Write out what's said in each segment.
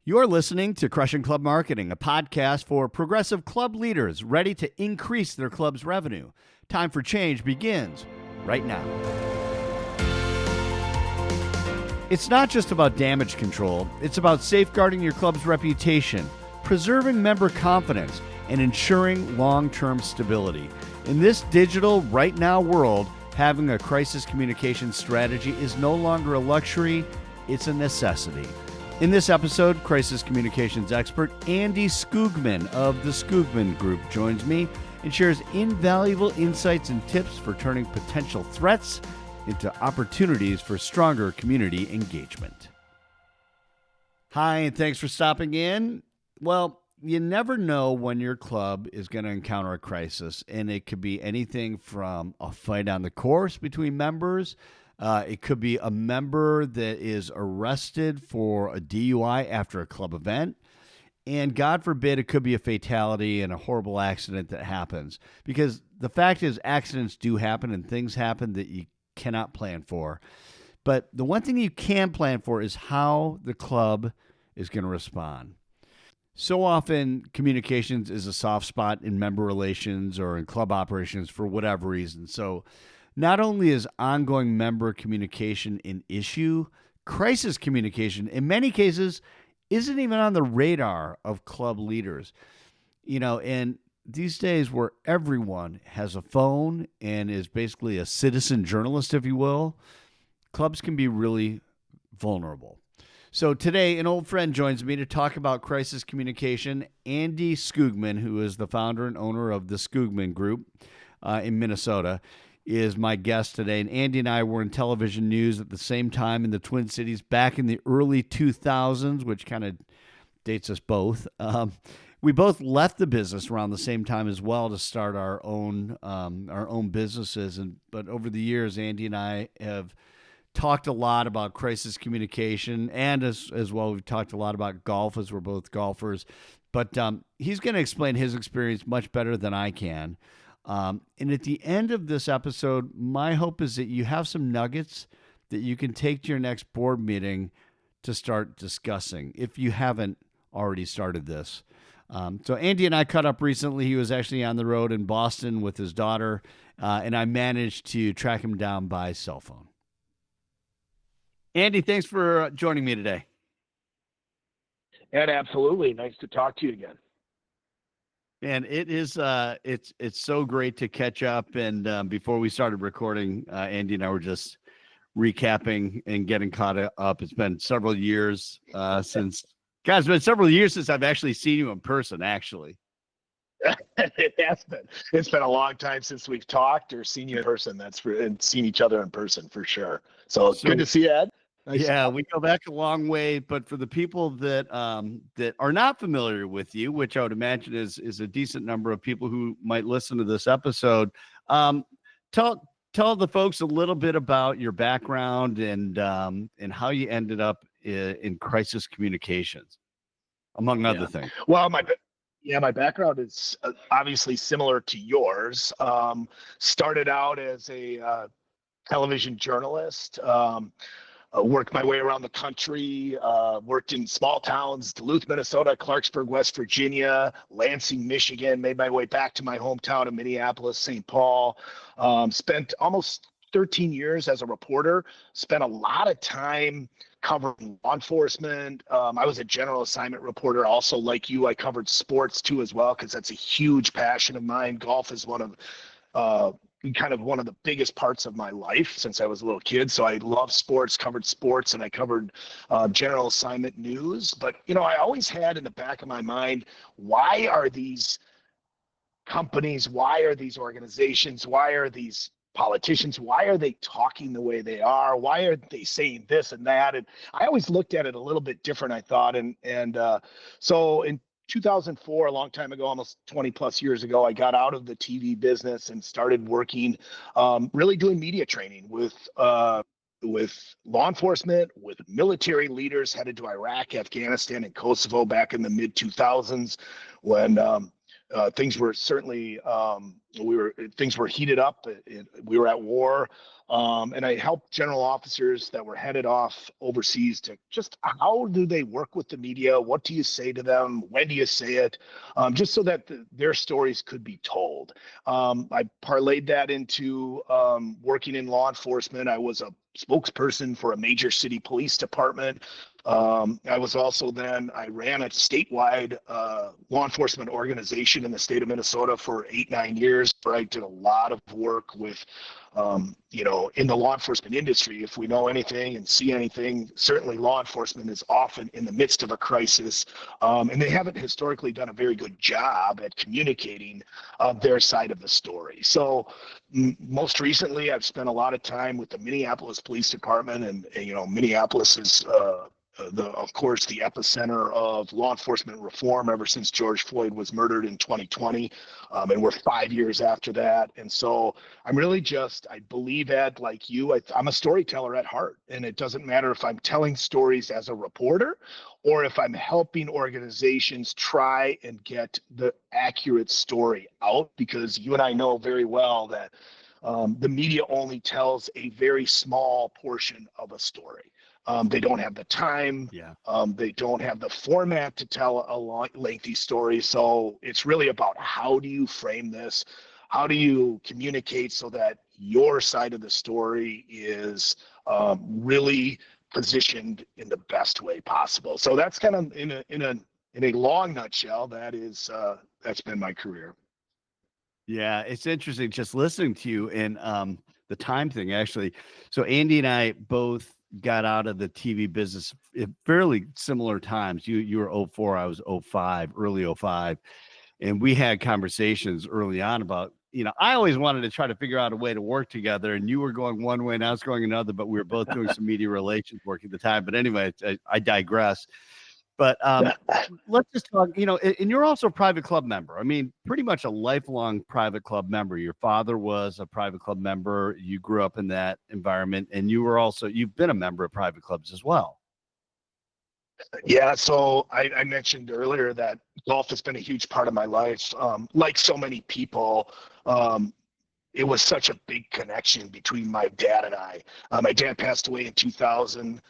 You're listening to Crushing Club Marketing, a podcast for progressive club leaders ready to increase their club's revenue. Time for change begins right now. It's not just about damage control. It's about safeguarding your club's reputation, preserving member confidence, and ensuring long-term stability. In this digital, right now world, having a crisis communication strategy is no longer a luxury, it's a necessity. In this episode, crisis communications expert Andy Skoogman of the Skoogman Group joins me and shares invaluable insights and tips for turning potential threats into opportunities for stronger community engagement. Hi, and thanks for stopping in. Well, you never know when your club is going to encounter a crisis, and it could be anything from a fight on the course between members. It could be a member that is arrested for a DUI after a club event. And God forbid, it could be a fatality and a horrible accident that happens. Because the fact is, accidents do happen and things happen that you cannot plan for. But the one thing you can plan for is how the club is going to respond. So often, communications is a soft spot in member relations or in club operations for whatever reason. So not only is ongoing member communication an issue, crisis communication, in many cases, isn't even on the radar of club leaders. And these days where everyone has a phone and is basically a citizen journalist, if you will, clubs can be really vulnerable. So today, an old friend joins me to talk about crisis communication. Andy Skoogman, who is the founder and owner of the Skoogman Group in Minnesota, is my guest today. And Andy and I were in television news at the same time in the Twin Cities back in the early 2000s, which kind of dates us both. We both left the business around the same time as well to start our own businesses. But over the years, Andy and I have talked a lot about crisis communication, and as well, we've talked a lot about golf, as we're both golfers. But he's going to explain his experience much better than I can. And at the end of this episode, my hope is that you have some nuggets that you can take to your next board meeting to start discussing, if you haven't already started this. So Andy and I caught up recently. He was actually on the road in Boston with his daughter, and I managed to track him down by cell phone. Andy, thanks for joining me today. Ed, absolutely. Nice to talk to you again. And it is, it's so great to catch up. And before we started recording, Andy and I were just recapping and getting caught up. It's been several years it's been several years since I've actually seen you in person, actually. It has been. It's been a long time since we've talked or seen you in person. And seen each other in person for sure. So it's good to see you, Ed. Nice. Yeah, we go back a long way, but for the people that are not familiar with you, which I would imagine is a decent number of people who might listen to this episode, tell the folks a little bit about your background and how you ended up in crisis communications, among other things. Well, my background is obviously similar to yours. Started out as a television journalist. Worked my way around the country, worked in small towns, Duluth, Minnesota, Clarksburg, West Virginia, Lansing, Michigan, made my way back to my hometown of Minneapolis, St. Paul. Spent almost 13 years as a reporter, spent a lot of time covering law enforcement. I was a general assignment reporter. Also, like you, I covered sports too as well, because that's a huge passion of mine. Golf is one of the biggest parts of my life since I was a little kid. So I love sports, covered sports, and I covered general assignment news. But, I always had in the back of my mind, why are these companies, why are these organizations, why are these politicians, why are they talking the way they are? Why are they saying this and that? And I always looked at it a little bit different, I thought. So in 2004, a long time ago, almost 20 plus years ago, I got out of the TV business and started working, really doing media training with law enforcement, with military leaders headed to Iraq, Afghanistan, and Kosovo back in the mid 2000s when things were certainly things were heated up. We were at war, and I helped general officers that were headed off overseas to just how do they work with the media? What do you say to them? When do you say it? Just so that their stories could be told. I parlayed that into working in law enforcement. I was a spokesperson for a major city police department. I was also I ran a statewide law enforcement organization in the state of Minnesota for 8-9 years, where I did a lot of work with, in the law enforcement industry. If we know anything and see anything, certainly law enforcement is often in the midst of a crisis, and they haven't historically done a very good job at communicating their side of the story. So most recently, I've spent a lot of time with the Minneapolis Police Department, and Minneapolis is of course, the epicenter of law enforcement reform ever since George Floyd was murdered in 2020. And we're 5 years after that. And so I'm really I believe, Ed, like you, I'm a storyteller at heart. And it doesn't matter if I'm telling stories as a reporter or if I'm helping organizations try and get the accurate story out, because you and I know very well that the media only tells a very small portion of a story. They don't have the time. Yeah. They don't have the format to tell a lengthy story. So it's really about how do you frame this? How do you communicate so that your side of the story is really positioned in the best way possible? So that's kind of in a long nutshell. That's been my career. Yeah, it's interesting just listening to you and the time thing, actually. So Andy and I both got out of the TV business at fairly similar times. You were 04, I was 05, early 05. And we had conversations early on about, I always wanted to try to figure out a way to work together, and you were going one way and I was going another, but we were both doing some media relations work at the time. But anyway, I digress. But let's just talk, and you're also a private club member. I mean, pretty much a lifelong private club member. Your father was a private club member. You grew up in that environment, and you've been a member of private clubs as well. Yeah, so I mentioned earlier that golf has been a huge part of my life. Like so many people, it was such a big connection between my dad and I. My dad passed away in 2000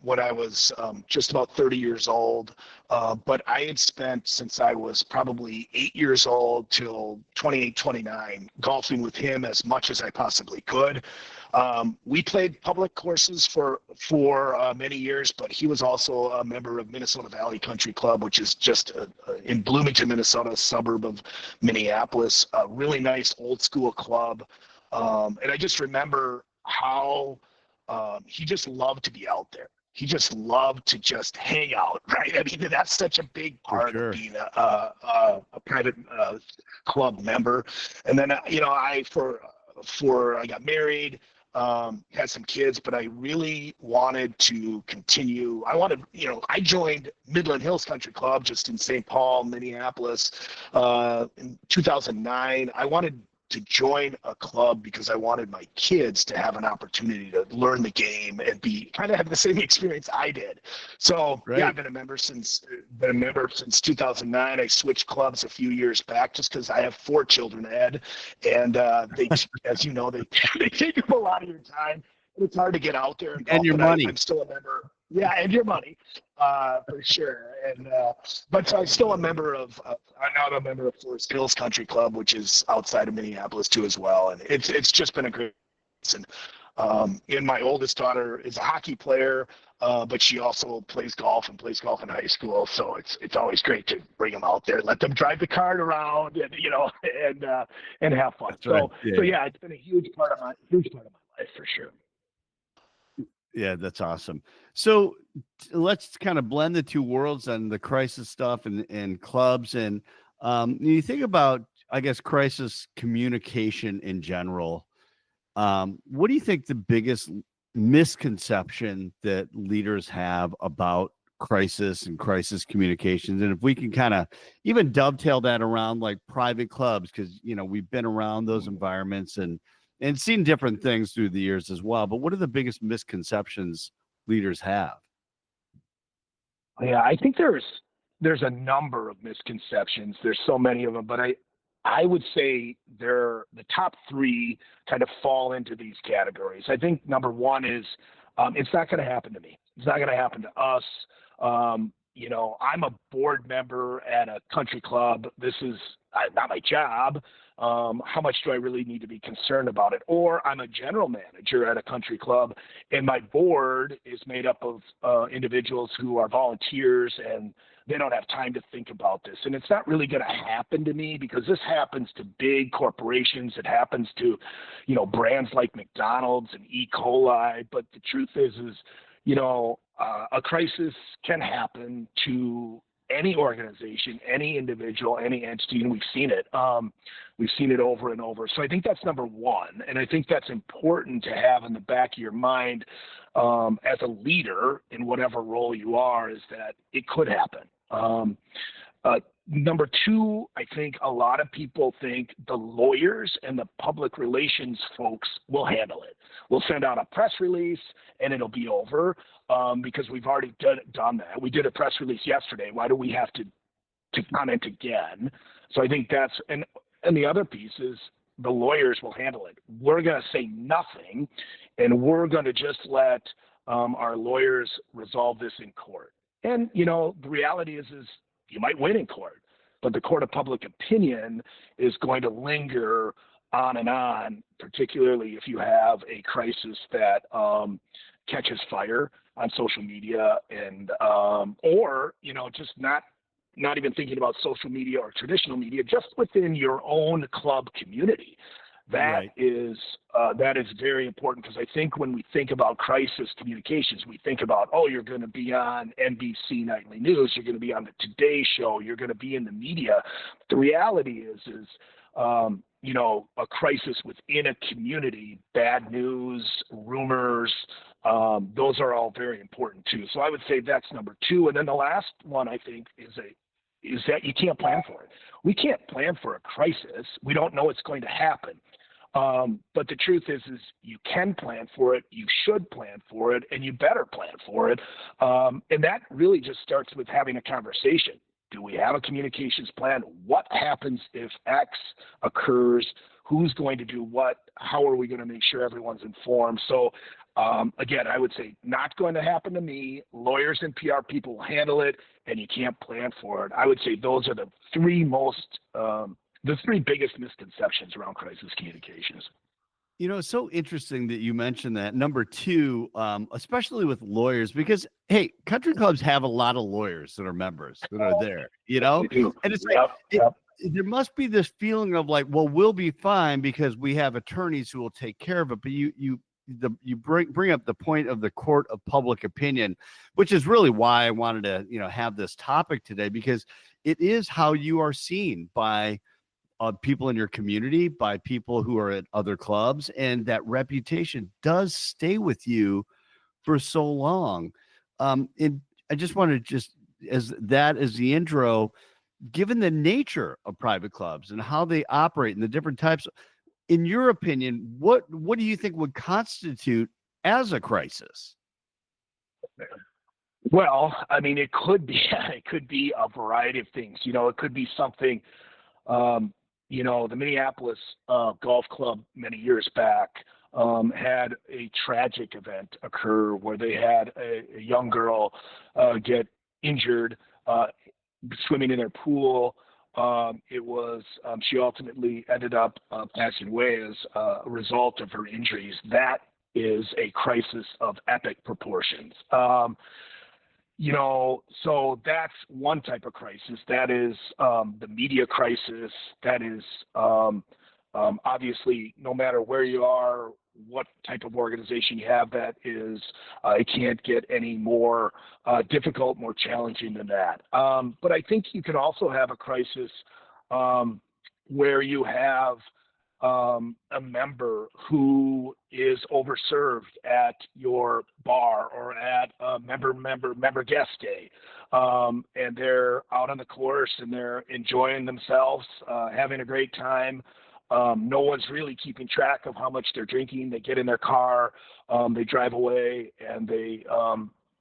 when I was just about 30 years old. But I had spent, since I was probably 8 years old till 28, 29, golfing with him as much as I possibly could. We played public courses for many years, but he was also a member of Minnesota Valley Country Club, which is just in Bloomington, Minnesota, a suburb of Minneapolis, a really nice old school club. And I just remember how he just loved to be out there. He just loved to just hang out, right? I mean, that's such a big part of being a private club member. And then, I got married, had some kids, but I really wanted to continue. I joined Midland Hills Country Club just in St. Paul, Minneapolis, in 2009. I wanted to join a club because I wanted my kids to have an opportunity to learn the game and have the same experience I did. So Right. Yeah, I've been a member since 2009. I switched clubs a few years back just because I have 4 children, Ed, and they, as you know, they take up a lot of your time. It's hard to get out there and golf, And your money. I'm still a member. Yeah, and your money, for sure. And but I'm still a member of. I'm now a member of Forest Hills Country Club, which is outside of Minneapolis too, as well. And it's just been a great. And my oldest daughter is a hockey player, but she also plays golf in high school. So it's always great to bring them out there, let them drive the cart around, and and have fun. That's right. So yeah, it's been a huge part of my life for sure. Yeah, that's awesome. So let's kind of blend the two worlds on the crisis stuff and clubs. And you think about, I guess, crisis communication in general. What do you think the biggest misconception that leaders have about crisis and crisis communications? And if we can kind of even dovetail that around like private clubs, because, we've been around those environments and seen different things through the years as well. But what are the biggest misconceptions leaders have? Yeah, I think there's there's a number of misconceptions. There's so many of them, but I would say the top three kind of fall into these categories. I think number one is it's not going to happen to me. It's not going to happen to us. I'm a board member at a country club. This is not my job. How much do I really need to be concerned about it? Or I'm a general manager at a country club, and my board is made up of individuals who are volunteers, and they don't have time to think about this. And it's not really going to happen to me because this happens to big corporations. It happens to, brands like McDonald's and E. coli. But the truth is a crisis can happen to any organization, any individual, any entity, and we've seen it. We've seen it over and over. So I think that's number one, and I think that's important to have in the back of your mind as a leader in whatever role you are, is that it could happen. Number two, I think a lot of people think the lawyers and the public relations folks will handle it. We'll send out a press release and it'll be over because we've already done that. We did a press release yesterday. Why do we have to comment again? So I think that's, and the other piece is the lawyers will handle it. We're going to say nothing, and we're going to just let our lawyers resolve this in court. And, the reality is you might win in court, but the court of public opinion is going to linger on and on, particularly if you have a crisis that catches fire on social media and or just not even thinking about social media or traditional media, just within your own club community. That is very important, because I think when we think about crisis communications, we think about, you're going to be on NBC Nightly News, you're going to be on the Today Show, you're going to be in the media. The reality is a crisis within a community, bad news, rumors, those are all very important too. So I would say that's number two. And then the last one, I think, is that you can't plan for it. We can't plan for a crisis. We don't know what's going to happen. But the truth is you can plan for it, you should plan for it, and you better plan for it. And that really just starts with having a conversation. Do we have a communications plan? What happens if X occurs? Who's going to do what? How are we going to make sure everyone's informed? So again, I would say not going to happen to me. Lawyers and PR people will handle it, and you can't plan for it. I would say those are the three biggest misconceptions around crisis communications. It's so interesting that you mentioned that. Number two, especially with lawyers, because, hey, country clubs have a lot of lawyers that are members that are there, and it's there must be this feeling of like, well, we'll be fine because we have attorneys who will take care of it. But you bring up the point of the court of public opinion, which is really why I wanted to, have this topic today, because it is how you are seen by people in your community, by people who are at other clubs, and that reputation does stay with you for so long. And I just want to as the intro, given the nature of private clubs and how they operate and the different types, in your opinion, what do you think would constitute as a crisis? Well, I mean, it could be a variety of things. It could be something. The Minneapolis Golf Club many years back had a tragic event occur where they had a young girl get injured swimming in their pool. She ultimately ended up passing away as a result of her injuries. That is a crisis of epic proportions. So that's one type of crisis. That is the media crisis. That is obviously, no matter where you are, what type of organization you have, that is, it can't get any more difficult, more challenging than that. But I think you can also have a crisis where you have a member who is overserved at your bar or at a member guest day, and they're out on the course and they're enjoying themselves, having a great time. No one's really keeping track of how much they're drinking. They get in their car, they drive away, and they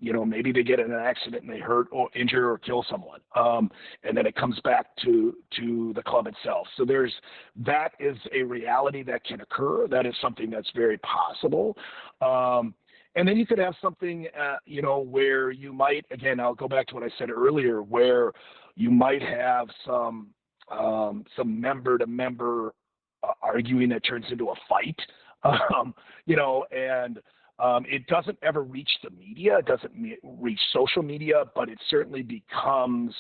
maybe they get in an accident and they hurt or injure or kill someone. And then it comes back to the club itself. So that is a reality that can occur. That is something that's very possible. And then you could have something, where you might, again, I'll go back to what I said earlier, where you might have some member to member arguing that turns into a fight, it doesn't ever reach the media. It doesn't reach social media, but it certainly becomes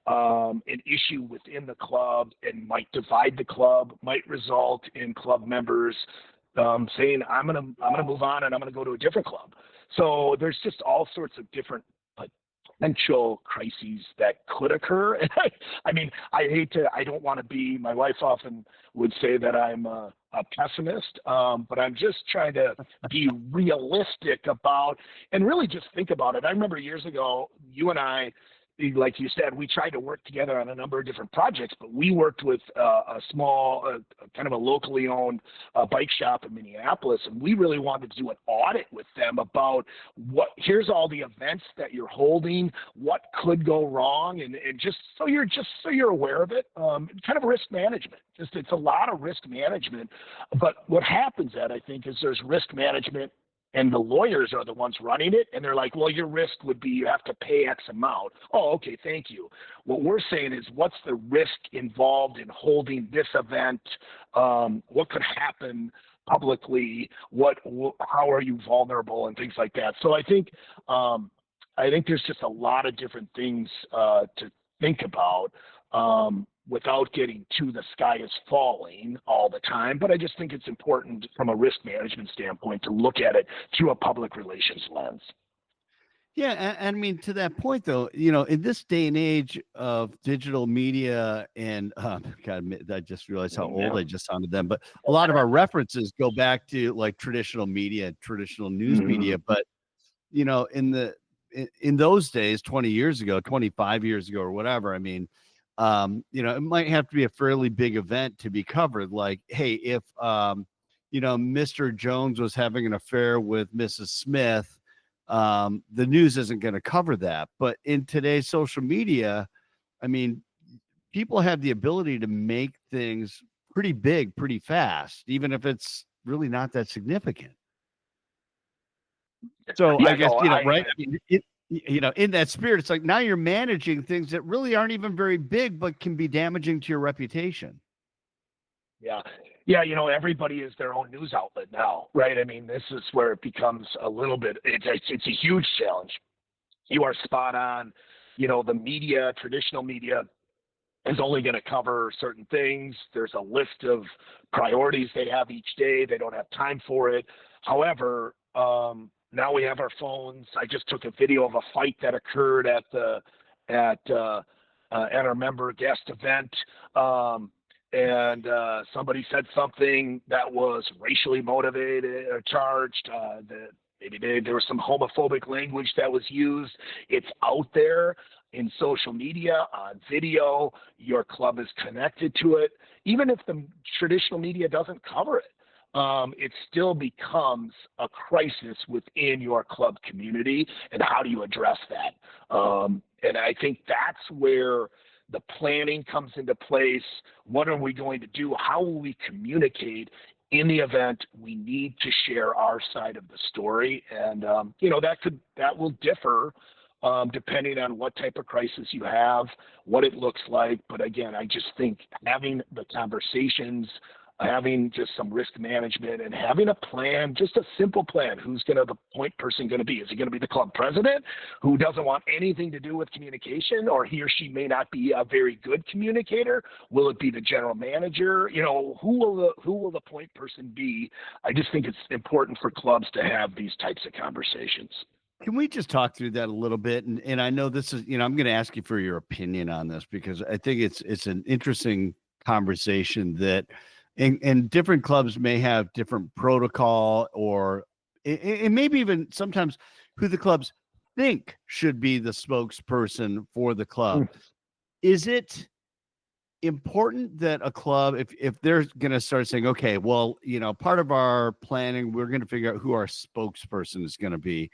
an issue within the club and might divide the club, might result in club members saying, I'm gonna move on and I'm gonna go to a different club. So there's just all sorts of different potential crises that could occur. And I don't want to be, my wife often would say that I'm a pessimist, but I'm just trying to be realistic about, and really just think about it. I remember years ago, you and I, like you said, we tried to work together on a number of different projects, but we worked with a small, kind of a locally owned bike shop in Minneapolis, and we really wanted to do an audit with them about here's all the events that you're holding, what could go wrong, and just so you're aware of it, kind of risk management. It's a lot of risk management, but what happens I think is there's risk management, and the lawyers are the ones running it, and they're like, well, your risk would be you have to pay X amount. Oh, okay, thank you. What we're saying is, what's the risk involved in holding this event? What could happen publicly? How are you vulnerable, and things like that. So I think there's just a lot of different things to think about. Without getting to the sky is falling all the time. But I just think it's important from a risk management standpoint to look at it through a public relations lens. Yeah, and I mean, to that point, though, in this day and age of digital media and God, I just realized how old I just sounded then, but a lot of our references go back to like traditional media, traditional news media. But, in those days, 20 years ago, 25 years ago or whatever, I mean, it might have to be a fairly big event to be covered. Like, hey, if, Mr. Jones was having an affair with Mrs. Smith, the news isn't going to cover that. But in today's social media, I mean, people have the ability to make things pretty big, pretty fast, even if it's really not that significant. So I guess, right. In that spirit, it's like now you're managing things that really aren't even very big, but can be damaging to your reputation. Yeah. Everybody is their own news outlet now, right? I mean, this is where it becomes a little bit, it's a huge challenge. You are spot on. The media, traditional media, is only going to cover certain things. There's a list of priorities they have each day. They don't have time for it. However, now we have our phones. I just took a video of a fight that occurred at our member guest event, and somebody said something that was racially motivated or charged. Maybe there was some homophobic language that was used. It's out there in social media, on video. Your club is connected to it. Even if the traditional media doesn't cover it, it still becomes a crisis within your club community. And how do you address that? And I think that's where the planning comes into place. What are we going to do? How will we communicate in the event we need to share our side of the story? And, that will differ depending on what type of crisis you have, what it looks like. But again, I just think having the conversations, having just some risk management, and having a plan, just a simple plan. Who's the point person going to be? Is it going to be the club president who doesn't want anything to do with communication, or he or she may not be a very good communicator? Will it be the general manager? Who will the point person be? I just think it's important for clubs to have these types of conversations. Can we just talk through that a little bit? And I know this is, I'm going to ask you for your opinion on this, because I think it's an interesting conversation that, and different clubs may have different protocol, or it maybe even sometimes who the clubs think should be the spokesperson for the club. Is it important that a club, if they're going to start saying, okay, well, part of our planning, we're going to figure out who our spokesperson is going to be.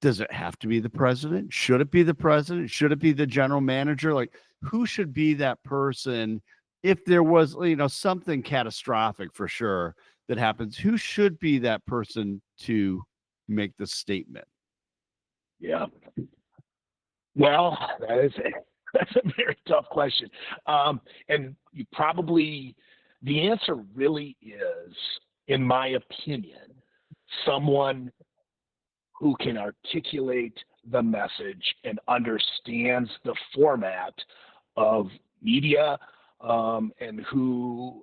Does it have to be the president? Should it be the president? Should it be the general manager? Like, who should be that person if there was, something catastrophic for sure that happens? Who should be that person to make the statement? Yeah. Well, that's a very tough question. And the answer really is, in my opinion, someone who can articulate the message and understands the format of media, and who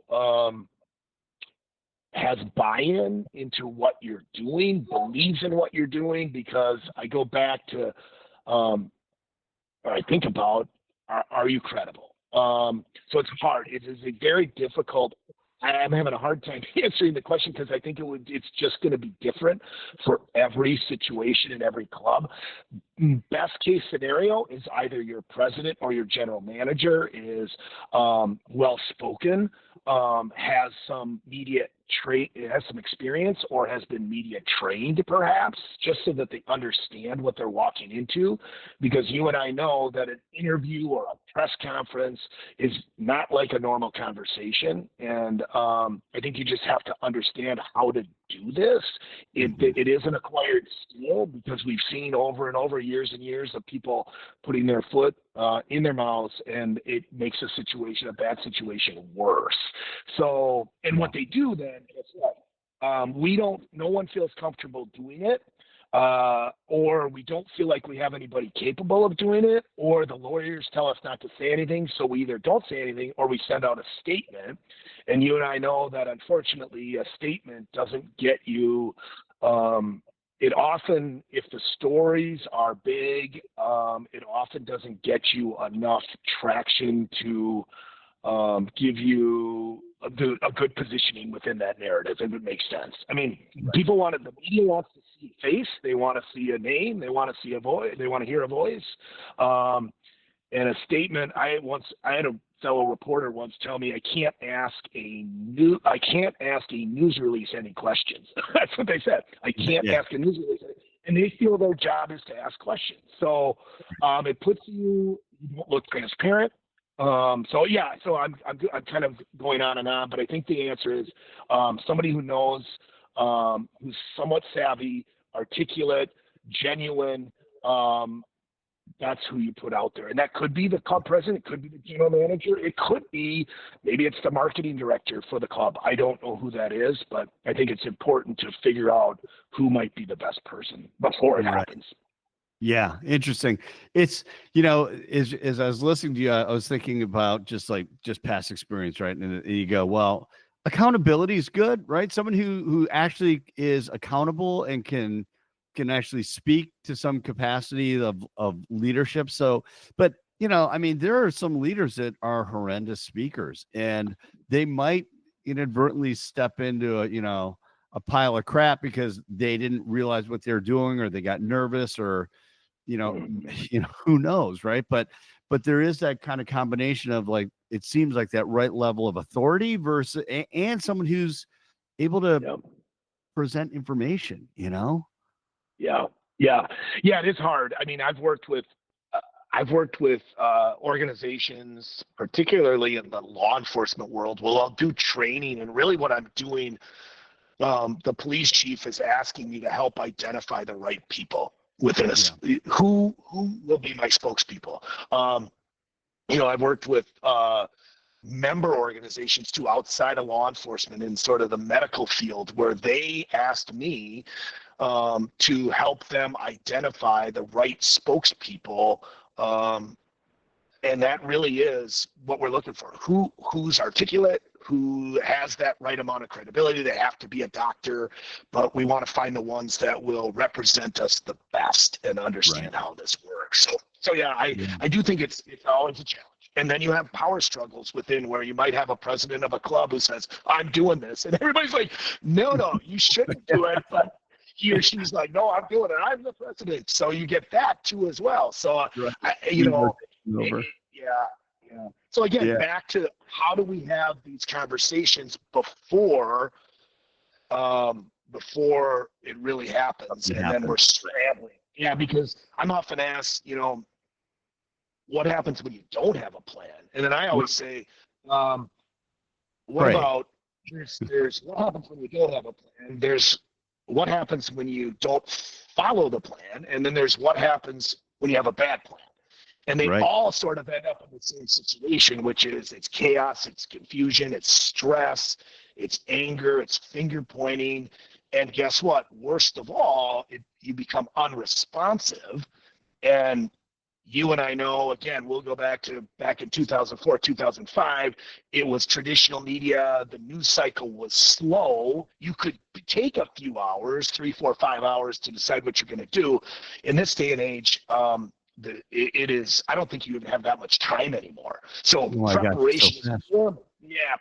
has buy-in into what you're doing, believes in what you're doing, because I go back to, or I think about, are you credible? So it's hard. It is a very difficult. I'm having a hard time answering the question because I think it's just going to be different for every situation in every club. Best case scenario is either your president or your general manager is well-spoken, has some media has some experience, or has been media trained perhaps, just so that they understand what they're walking into. Because you and I know that an interview or a press conference is not like a normal conversation. And I think you just have to understand how to do this. It is an acquired skill, because we've seen over and over years and years of people putting their foot in their mouths, and it makes a bad situation worse. So, and what they do then, guess what? No one feels comfortable doing it, or we don't feel like we have anybody capable of doing it, or the lawyers tell us not to say anything, so we either don't say anything or we send out a statement. And you and I know that, unfortunately, a statement doesn't get you it often, if the stories are big, it often doesn't get you enough traction to give you a good positioning within that narrative, if it makes sense. I mean, right. The media wants to see a face, they want to see a name, they want to see a voice, they want to hear a voice. And a statement, I had a fellow reporter once tell me, I can't ask a news release any questions. That's what they said. I can't ask a news release, and they feel their job is to ask questions. So it puts you don't look transparent. So I'm kind of going on and on, but I think the answer is somebody who knows, who's somewhat savvy, articulate, genuine. That's who you put out there. And that could be the club president, it could be the general manager, it could be, maybe it's the marketing director for the club. I don't know who that is, but I think it's important to figure out who might be the best person before it happens. Yeah, interesting. It's, as I was listening to you, I was thinking about just past experience, right? And you go, well, accountability is good, right? Someone who actually is accountable and can actually speak to some capacity of leadership. So, but there are some leaders that are horrendous speakers, and they might inadvertently step into a pile of crap because they didn't realize what they're doing, or they got nervous, or who knows, right? But there is that kind of combination of, like, it seems like that right level of authority versus and someone who's able to present information, Yeah, it is hard. I mean, I've worked with organizations, particularly in the law enforcement world. Well, I'll do training, and really what I'm doing, the police chief is asking me to help identify the right people within who will be my spokespeople. I've worked with member organizations too, outside of law enforcement, in sort of the medical field, where they asked me to help them identify the right spokespeople, and that really is what we're looking for. Who's articulate, who has that right amount of credibility. They have to be a doctor, but we want to find the ones that will represent us the best and understand how this works. So I do think it's always a challenge. And then you have power struggles within, where you might have a president of a club who says, I'm doing this. And everybody's like, no, you shouldn't do it. But he or she's like, no, I'm doing it. I'm the president. So you get that too as well. So, So again, back to, how do we have these conversations before it really happens? And then we're scrambling. Yeah, because I'm often asked, what happens when you don't have a plan? And then I always say, what Right. about there's what happens when you don't have a plan? There's what happens when you don't follow the plan, and then there's what happens when you have a bad plan. And they Right. all sort of end up in the same situation, which is it's chaos, it's confusion, it's stress, it's anger, it's finger pointing. And guess what? Worst of all, you become unresponsive. And you and I know, again, we'll go back in 2004, 2005, it was traditional media. The news cycle was slow. You could take a few hours, 3, 4, 5 hours to decide what you're going to do. In this day and age, it is, I don't think you even have that much time anymore. So Oh my gosh, so preparation is fast.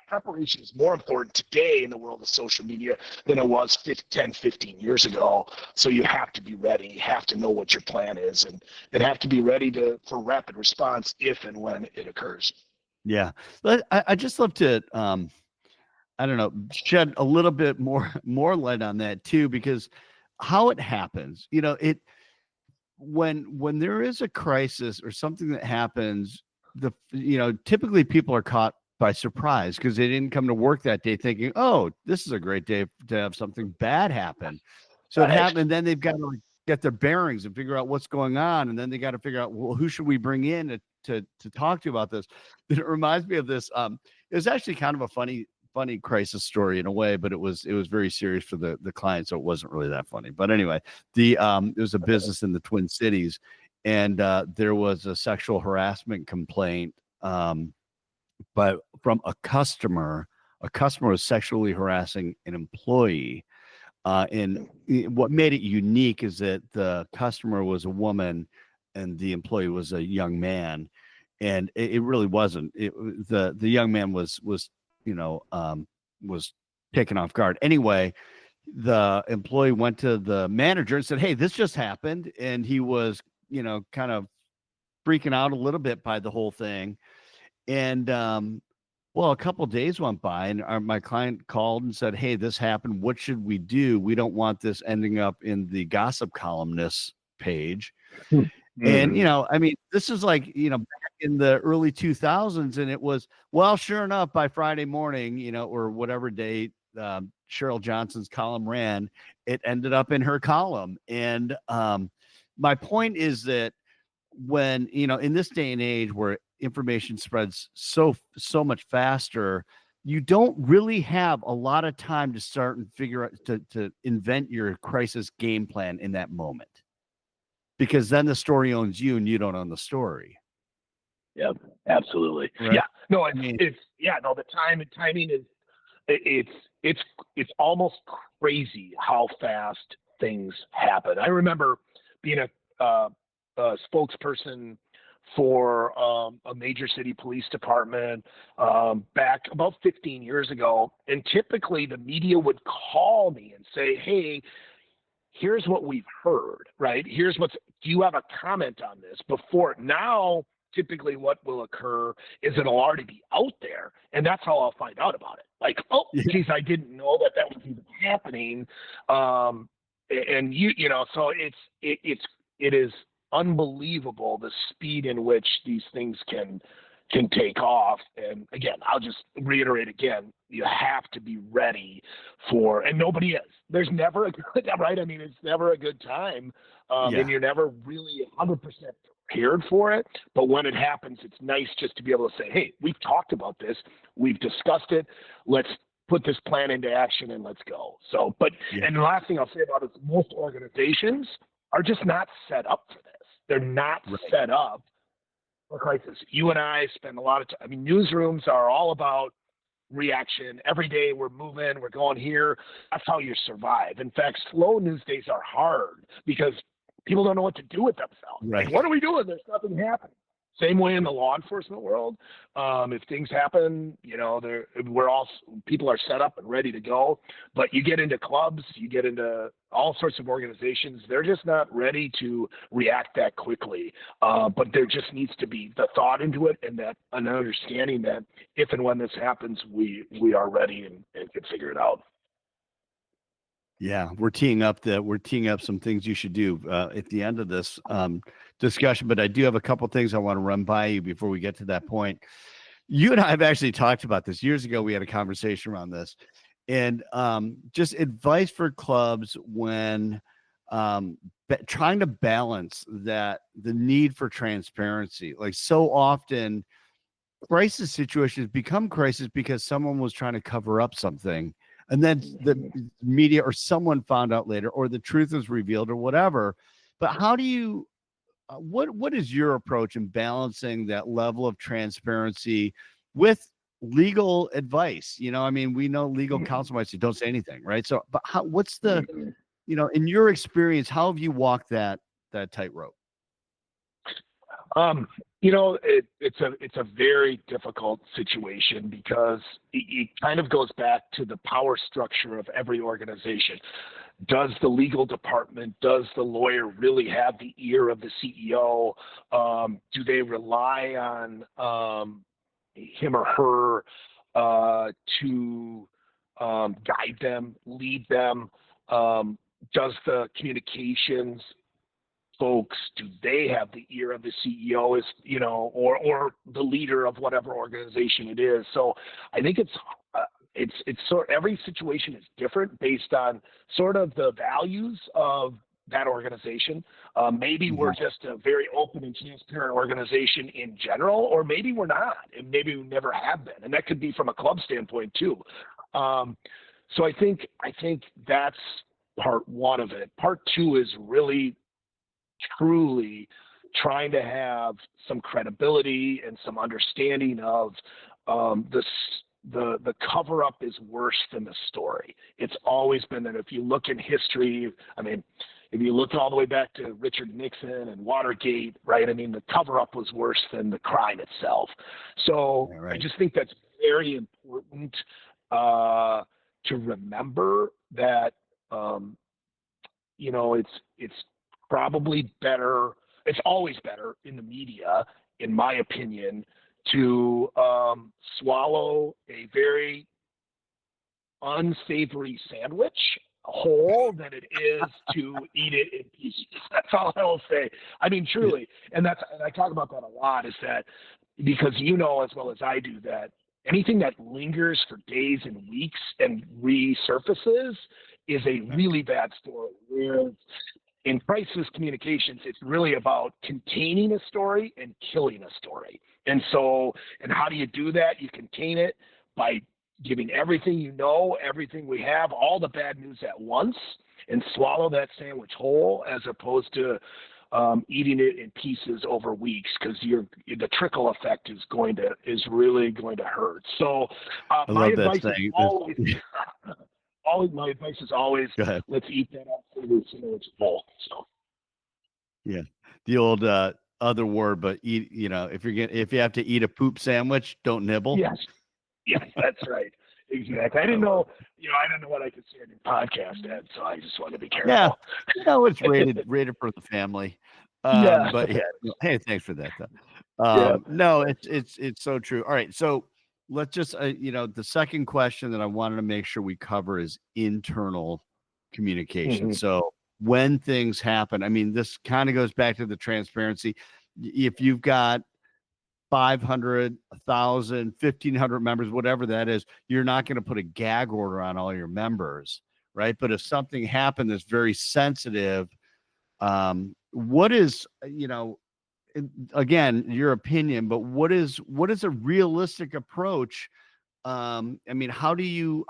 preparation is more important today in the world of social media than it was 10, 15 years ago. So you have to be ready. You have to know what your plan is, and have to be ready for rapid response if and when it occurs. Yeah. But I just love to, I don't know, shed a little bit more light on that too, because how it happens, when there is a crisis or something that happens, typically people are caught by surprise because they didn't come to work that day thinking, oh, this is a great day to have something bad happen. So it happened, and then they've got to get their bearings and figure out what's going on, and then they got to figure out, well, who should we bring in to talk to about this? It reminds me of this. It was actually kind of a funny crisis story in a way, but it was very serious for the client, so it wasn't really that funny. But anyway, there was a business in the Twin Cities, and there was a sexual harassment complaint, but from a customer. A customer was sexually harassing an employee, and what made it unique is that the customer was a woman, and the employee was a young man, and it really wasn't. The young man was was taken off guard. Anyway, the employee went to the manager and said, "Hey, this just happened," and he was kind of freaking out a little bit by the whole thing. And well, a couple of days went by, and my client called and said, "Hey, this happened. What should we do? We don't want this ending up in the gossip columnist page." And I mean, this is like back in the early 2000s, and it was, well, sure enough, by Friday morning, or whatever day Cheryl Johnson's column ran, it ended up in her column. And my point is that when in this day and age where information spreads so much faster, you don't really have a lot of time to start and figure out to invent your crisis game plan in that moment, because then the story owns you and you don't own the story. Yep, absolutely. Right? Yeah, no, the timing is it's almost crazy how fast things happen. I remember being a spokesperson for a major city police department back about 15 years ago, and typically the media would call me and say, "Hey, here's what we've heard, right? Do you have a comment on this?" Before now, typically what will occur is it'll already be out there, and that's how I'll find out about it. Like, oh, geez, I didn't know that was even happening. And so it is unbelievable the speed in which these things can take off. And again, I'll just reiterate again, you have to be ready for, and nobody is. There's never a good, right? I mean, it's never a good time. And you're never really 100% prepared for it. But when it happens, it's nice just to be able to say, "Hey, we've talked about this. We've discussed it. Let's put this plan into action and let's go." So, and the last thing I'll say about it is most organizations are just not set up for this. They're not set up for crisis. You and I spend a lot of time. I mean, newsrooms are all about reaction. Every day we're moving, we're going here. That's how you survive. In fact, slow news days are hard because people don't know what to do with themselves. Right. Like, what are we doing? There's nothing happening. Same way in the law enforcement world. If things happen, people are set up and ready to go. But you get into clubs, you get into all sorts of organizations, they're just not ready to react that quickly. But there just needs to be the thought into it, and an understanding that if and when this happens, we are ready and can figure it out. Yeah, we're teeing up some things you should do at the end of this discussion. But I do have a couple things I want to run by you before we get to that point. You and I have actually talked about this years ago. We had a conversation around this, and just advice for clubs when trying to balance the need for transparency. Like so often, crisis situations become crisis because someone was trying to cover up something, and then the media or someone found out later, or the truth is revealed, or whatever. But how do you what is your approach in balancing that level of transparency with legal advice? I mean, we know legal counsel might say don't say anything, right? So but what's the in your experience, how have you walked that tightrope? It's a very difficult situation because it kind of goes back to the power structure of every organization. Does the legal department, does the lawyer really have the ear of the CEO? Do they rely on him or her to guide them, lead them? Does the communications folks, do they have the ear of the CEO, or the leader of whatever organization it is? So I think it's sort every situation is different based on sort of the values of that organization. Maybe we're just a very open and transparent organization in general, or maybe we're not, and maybe we never have been, and that could be from a club standpoint too. So I think that's part one of it. Part two is really truly trying to have some credibility and some understanding of the cover up is worse than the story. It's always been that. If you look in history, I mean, if you look all the way back to Richard Nixon and Watergate, right? I mean, the cover up was worse than the crime itself. So right. I just think that's very important to remember that it's probably better. It's always better in the media, in my opinion, to swallow a very unsavory sandwich whole than it is to eat it in pieces. That's all I will say. I mean, truly, and I talk about that a lot, is that because as well as I do that anything that lingers for days and weeks and resurfaces is a really bad story. Whereas in crisis communications, it's really about containing a story and killing a story. And how do you do that? You contain it by giving everything everything we have, all the bad news at once, and swallow that sandwich whole, as opposed to eating it in pieces over weeks, because the trickle effect is really going to hurt. So my advice is always my advice is always, let's eat that up so it's full. So yeah, the old other word, but eat. If you have to eat a poop sandwich, don't nibble. Yes, that's right. Exactly. I didn't know what I could say in your podcast, Ed. So I just wanted to be careful. Yeah, it's rated for the family. But yeah, hey, thanks for that. No, it's so true. All right, so let's just the second question that I wanted to make sure we cover is internal communication. So when things happen, I mean, this kind of goes back to the transparency. If you've got 500, 1,000, 1,500 members, whatever that is, you're not going to put a gag order on all your members, right? But if something happened that's very sensitive, what is, again, your opinion, but what is a realistic approach? I mean, how do you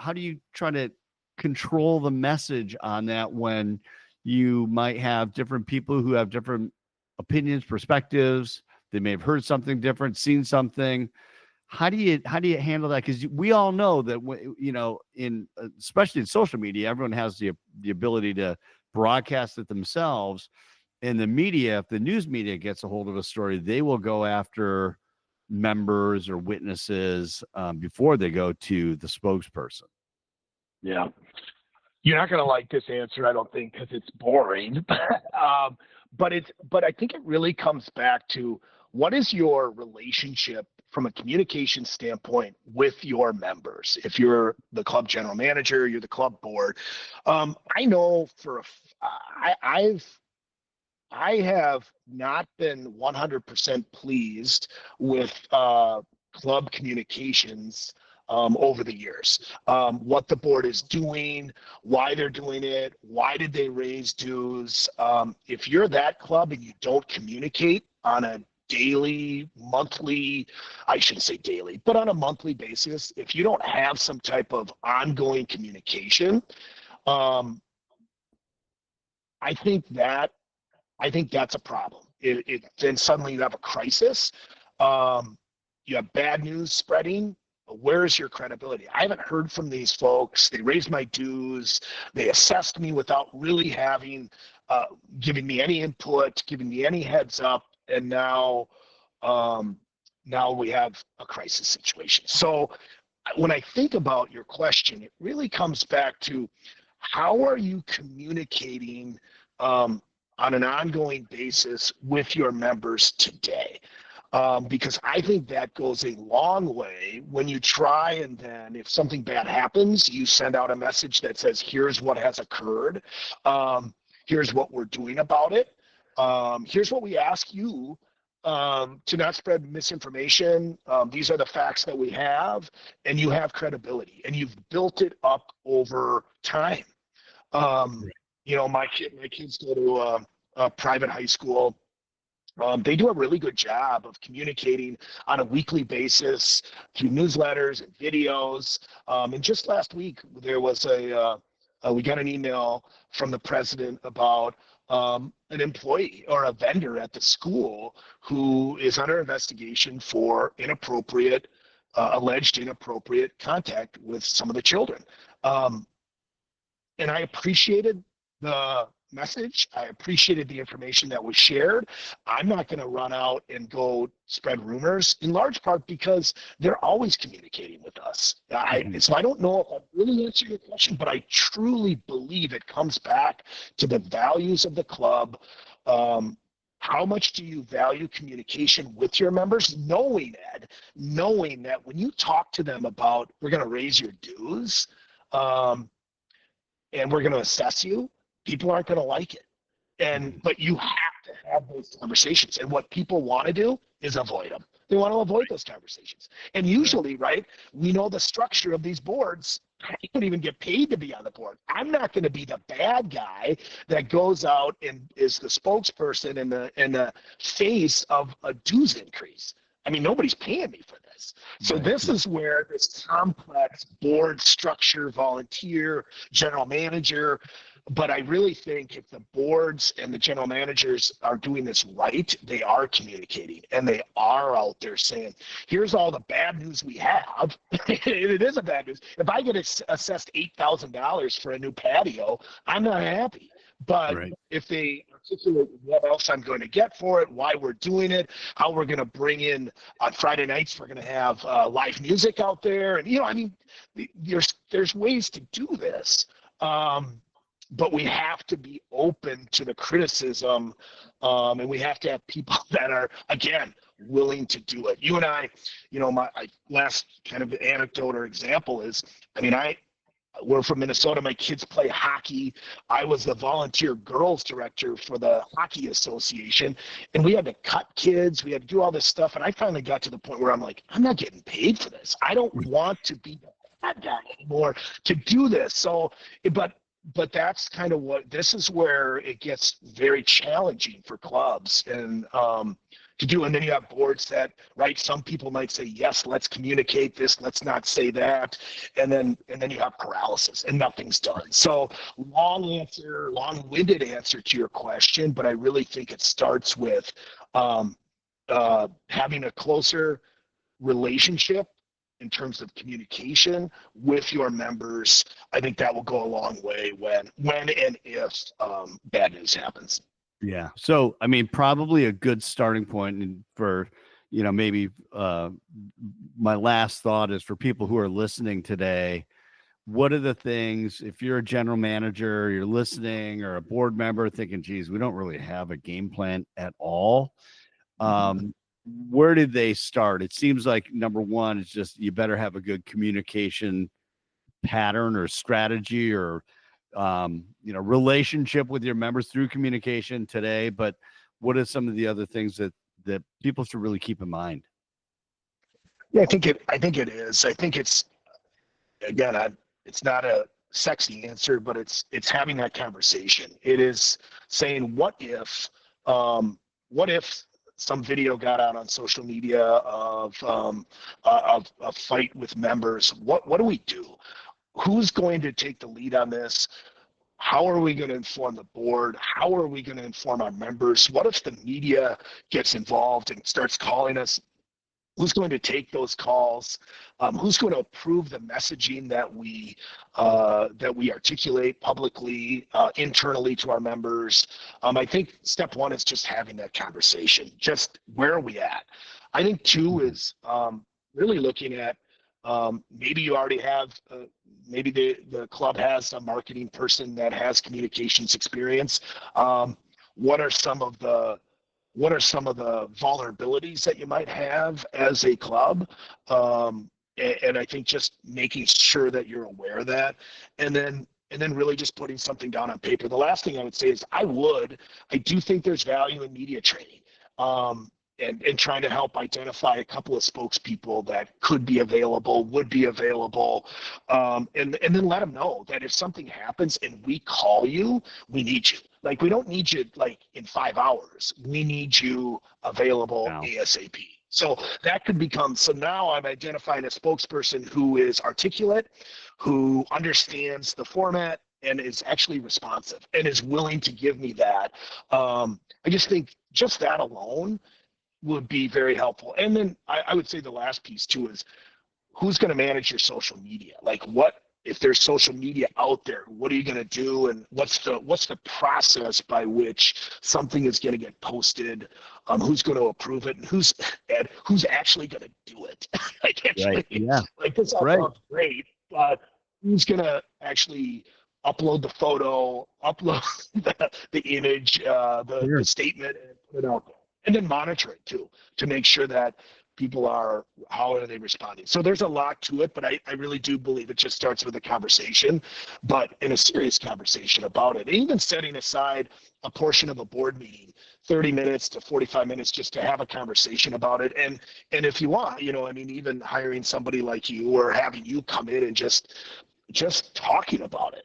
try to control the message on that when you might have different people who have different opinions, perspectives? They may have heard something different, seen something. How do you handle that? Because we all know that especially in social media, everyone has the ability to broadcast it themselves. In the media, if the news media gets a hold of a story, they will go after members or witnesses before they go to the spokesperson. Yeah. You're not going to like this answer, I don't think, because it's boring. But I think it really comes back to, what is your relationship from a communication standpoint with your members. If you're the club general manager, you're the club board. I know I have not been 100% pleased with club communications over the years. What the board is doing, why they're doing it, why did they raise dues. If you're that club and you don't communicate on a daily, monthly, I shouldn't say daily, but on a monthly basis, if you don't have some type of ongoing communication, I think that's a problem. Then suddenly you have a crisis. You have bad news spreading. Where's your credibility? I haven't heard from these folks. They raised my dues. They assessed me without really having, giving me any input, giving me any heads up. And now we have a crisis situation. So when I think about your question, it really comes back to how are you communicating on an ongoing basis with your members today? Because I think that goes a long way when you try, and then if something bad happens, you send out a message that says, here's what has occurred. Here's what we're doing about it. Here's what we ask you to not spread misinformation. These are the facts that we have, and you have credibility, and you've built it up over time. My kids go to a private high school. They do a really good job of communicating on a weekly basis through newsletters and videos. And just last week, there was we got an email from the president about an employee or a vendor at the school who is under investigation for alleged inappropriate contact with some of the children. And I appreciated the message. I appreciated the information that was shared. I'm not going to run out and go spread rumors, in large part because they're always communicating with us. So I don't know if I'm really answering your question, but I truly believe it comes back to the values of the club. How much do you value communication with your members, knowing that when you talk to them about, we're going to raise your dues and we're going to assess you, people aren't going to like it. But you have to have those conversations. And what people want to do is avoid them. They want to avoid those conversations. And usually, right, we know the structure of these boards. I don't even get paid to be on the board. I'm not going to be the bad guy that goes out and is the spokesperson and the face of a dues increase. I mean, nobody's paying me for this. So this is where this complex board structure, volunteer, general manager. But I really think if the boards and the general managers are doing this right, they are communicating and they are out there saying, here's all the bad news we have. It is a bad news. If I get assessed $8,000 for a new patio, I'm not happy. But if they articulate what else I'm going to get for it, why we're doing it, how we're going to bring in on Friday nights, we're going to have live music out there. And, there's ways to do this. But we have to be open to the criticism, and we have to have people that are, again, willing to do it. You and I, my last kind of anecdote or example is, we're from Minnesota. My kids play hockey. I was the volunteer girls director for the Hockey Association, and we had to cut kids. We had to do all this stuff, and I finally got to the point where I'm like, I'm not getting paid for this. I don't want to be that guy anymore to do this. So, but that's kind of this is where it gets very challenging for clubs and to do. And then you have boards that, right, some people might say, yes, let's communicate this, let's not say that. And then you have paralysis and nothing's done. So long-winded answer to your question, but I really think it starts with having a closer relationship in terms of communication with your members. I think that will go a long way when and if bad news happens. Yeah. So, probably a good starting point for, maybe my last thought is for people who are listening today, what are the things, if you're a general manager, you're listening, or a board member thinking, geez, we don't really have a game plan at all. where did they start? It seems like number one is just you better have a good communication pattern or strategy or relationship with your members through communication today. But what are some of the other things that people should really keep in mind? Yeah, I think it is. I think it's, again, it's not a sexy answer, but it's having that conversation. It is saying, what if some video got out on social media of a fight with members? What do we do? Who's going to take the lead on this? How are we going to inform the board? How are we going to inform our members? What if the media gets involved and starts calling us? Who's going to take those calls? Who's going to approve the messaging that we articulate publicly, internally to our members? I think step one is just having that conversation. Just where are we at? I think two is really looking at maybe you already have maybe the club has a marketing person that has communications experience. What are some of the vulnerabilities that you might have as a club? And I think just making sure that you're aware of that, and then really just putting something down on paper. The last thing I would say is I do think there's value in media training. And trying to help identify a couple of spokespeople that would be available, and then let them know that if something happens and we call you, we need you. Like, we don't need you like in 5 hours. We need you available ASAP. So that could become, so now I'm identifying a spokesperson who is articulate, who understands the format, and is actually responsive and is willing to give me that. I just think just that alone would be very helpful. And then I would say the last piece too is who's going to manage your social media? Like, what if there's social media out there? What are you going to do? And what's the process by which something is going to get posted? Who's going to approve it? And who's actually going to do it? Like, actually, right. Yeah. Like, this all sounds great, but who's going to actually upload the photo, upload the image, the statement, and put it out there? And then monitor it too, to make sure that how are they responding? So there's a lot to it, but I really do believe it just starts with a conversation, but in a serious conversation about it. And even setting aside a portion of a board meeting, 30 minutes to 45 minutes, just to have a conversation about it. And if you want, even hiring somebody like you or having you come in and just talking about it.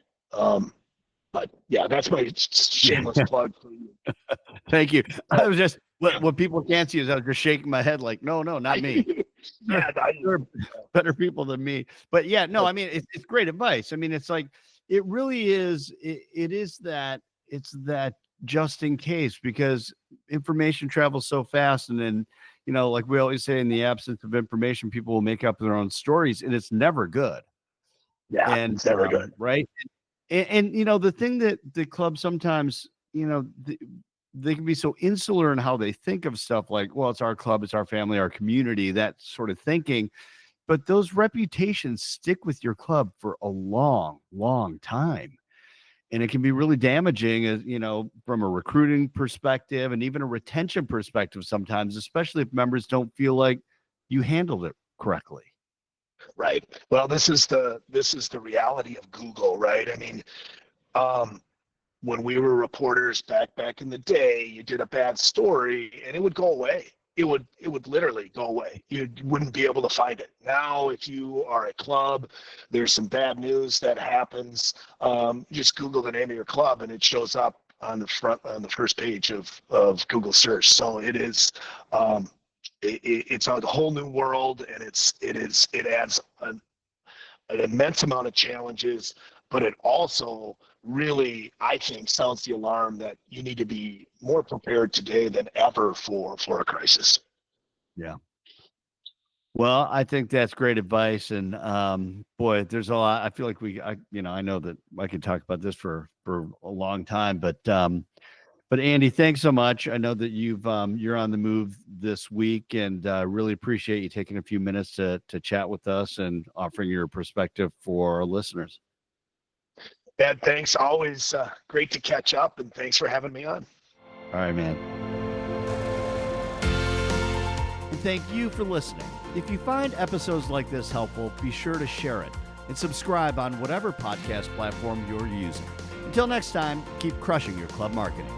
But yeah, that's my shameless plug for you. Thank you. I was just, what people can't see is I was just shaking my head like, no, not me. Yeah, there are better people than me. But yeah, no, I mean, it's great advice. I mean, it's like, it really is, it's that just in case, because information travels so fast. And then, like we always say, in the absence of information, people will make up their own stories, and it's never good. Yeah, and it's never good. Right. And the thing that the club sometimes, they can be so insular in how they think of stuff, like, well, it's our club, it's our family, our community, that sort of thinking. But those reputations stick with your club for a long, long time. And it can be really damaging, as from a recruiting perspective and even a retention perspective sometimes, especially if members don't feel like you handled it correctly. Right. Well, this is the reality of Google, right? I mean, when we were reporters back in the day, you did a bad story and it would go away. It would literally go away. You wouldn't be able to find it. Now, if you are a club, there's some bad news that happens. Just Google the name of your club and it shows up on the first page of Google search. So it is. It's a whole new world, and it adds an immense amount of challenges, but it also really, I think, sounds the alarm that you need to be more prepared today than ever for a crisis. Yeah. Well, I think that's great advice, and boy, there's a lot. I feel like I know that I could talk about this for a long time, but Andy, thanks so much. I know that you're on the move this week, and really appreciate you taking a few minutes to chat with us and offering your perspective for our listeners. Ed, thanks. Always great to catch up, and thanks for having me on. All right, man. thank you for listening. If you find episodes like this helpful, be sure to share it and subscribe on whatever podcast platform you're using. Until next time, keep crushing your club marketing.